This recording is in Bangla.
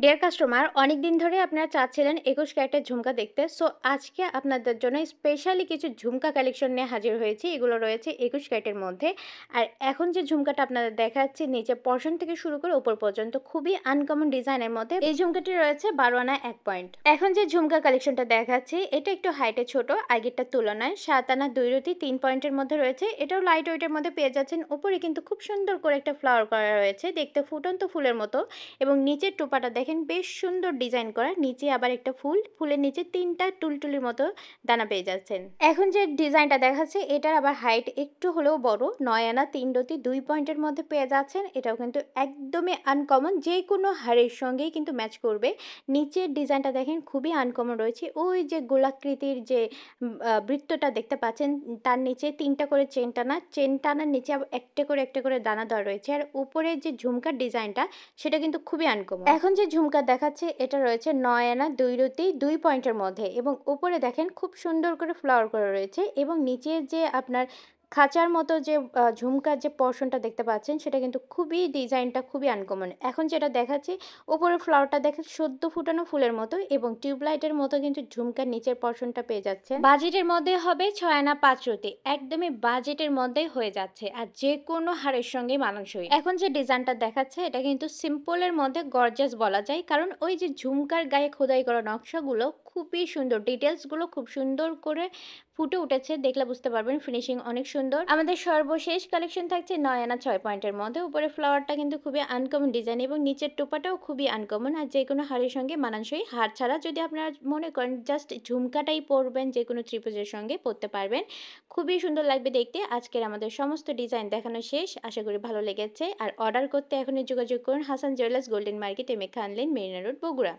ডিয়ার কাস্টমার, অনেক দিন ধরে আপনারা চাচ্ছিলেন ২১ ক্যারেটের ঝুমকা দেখতে। সো আজকে আপনাদের জন্য স্পেশালি কিছু ঝুমকা কালেকশন নিয়ে হাজির হয়েছি। এগুলো রয়েছে ২১ ক্যারেটের মধ্যে। আর এখন যে ঝুমকাটা আপনাদের দেখাচ্ছি, নিচে পর্শন থেকে শুরু করে উপর পর্যন্ত খুবই আনকমন ডিজাইনের মধ্যে এই ঝুমকাটি রয়েছে ১২ আনা ১ পয়েন্ট। এখন যে ঝুমকা কালেকশনটা দেখাচ্ছি, এটা একটু হাইটে ছোট আগেরটার তুলনায়। ৭ আনা ২ রতি ৩ পয়েন্টের মধ্যে রয়েছে। এটাও লাইট ওয়েটের মধ্যে পেয়ে যাচ্ছেন। উপরে কিন্তু খুব সুন্দর করে একটা ফ্লাওয়ার করা রয়েছে, দেখতে ফুটন্ত ফুলের মতো। এবং নিচের টোপাটা দেখেন বেশ সুন্দর ডিজাইন করা, নিচে আবার একটা ফুলের নিচে ৩টা টুলটুলির মতো দানা পেয়ে যাচ্ছেন। এখন যে ডিজাইনটা দেখাচ্ছে, এটার আবার হাইট একটু হলেও বড়, ৯ আনা ৩ রতি ২ পয়েন্টের মধ্যে পেয়ে যাচ্ছেন। এটাও কিন্তু একদমই আনকমন, যে কোনো হারের সঙ্গেই কিন্তু ম্যাচ করবে। নিচের ডিজাইনটা দেখেন খুবই আনকমন রয়েছে। ওই যে গোলাকৃতির যে বৃত্তটা দেখতে পাচ্ছেন, তার নিচে ৩টা করে চেন টানার নিচে আবার একটা করে দানা দেওয়া রয়েছে। আর উপরের যে ঝুমকার ডিজাইনটা, সেটা কিন্তু খুবই আনকমন। এখন যে ঝুমকা দেখাচ্ছে, এটা রয়েছে ৯ আনা ২ রতি ২ পয়েন্টের মধ্যে এবং উপরে দেখেন খুব সুন্দর করে ফ্লাওয়ার করা রয়েছে এবং নিচে যে আপনার খাঁচার মতো যে ঝুমকার যে পোরশনটা দেখতে পাচ্ছেন, সেটা কিন্তু ডিজাইনটা খুবই আনকমন। এখন যেটা দেখাচ্ছি, উপরের ফ্লাওয়ারটা দেখেন সদ্য ফুটানো ফুলের মতো এবং টিউবলাইটের মতো কিন্তু ঝুমকার নিচের পোরশনটা পেয়ে যাচ্ছেন। বাজেটের মধ্যে হবে ৬ আনা ৫ রতি, একদমই বাজেটের মধ্যেই হয়ে যাচ্ছে আর যে কোনো হারের সঙ্গে মানানসই। এখন যে ডিজাইনটা দেখাচ্ছে, এটা কিন্তু সিম্পলের মধ্যে গর্জিয়াস বলা যায়, কারণ ওই যে ঝুমকার গায়ে খোদাই করা নকশাগুলো খুবই সুন্দর, ডিটেলসগুলো খুব সুন্দর করে ফুটে উঠেছে, দেখলে বুঝতে পারবেন ফিনিশিং অনেক সুন্দর। আমাদের সর্বশেষ কালেকশন থাকছে ৯ আনা ৬ পয়েন্টের মধ্যে। উপরে ফ্লাওয়ারটা কিন্তু খুবই আনকমন ডিজাইন এবং নিচের টোপাটাও খুবই আনকমন, আর যে কোনো হারের সঙ্গে মানানসই। হার ছাড়া যদি আপনারা মনে করেন জাস্ট ঝুমকাটাই পরবেন, যে কোনো ত্রিপুজের সঙ্গে পরতে পারবেন, খুবই সুন্দর লাগবে দেখতে। আজকের আমাদের সমস্ত ডিজাইন দেখানো শেষ, আশা করি ভালো লেগেছে। আর অর্ডার করতে এখনই যোগাযোগ করুন Hasan jewellers, golden market, M A Khan lane, Marina road, Bogura.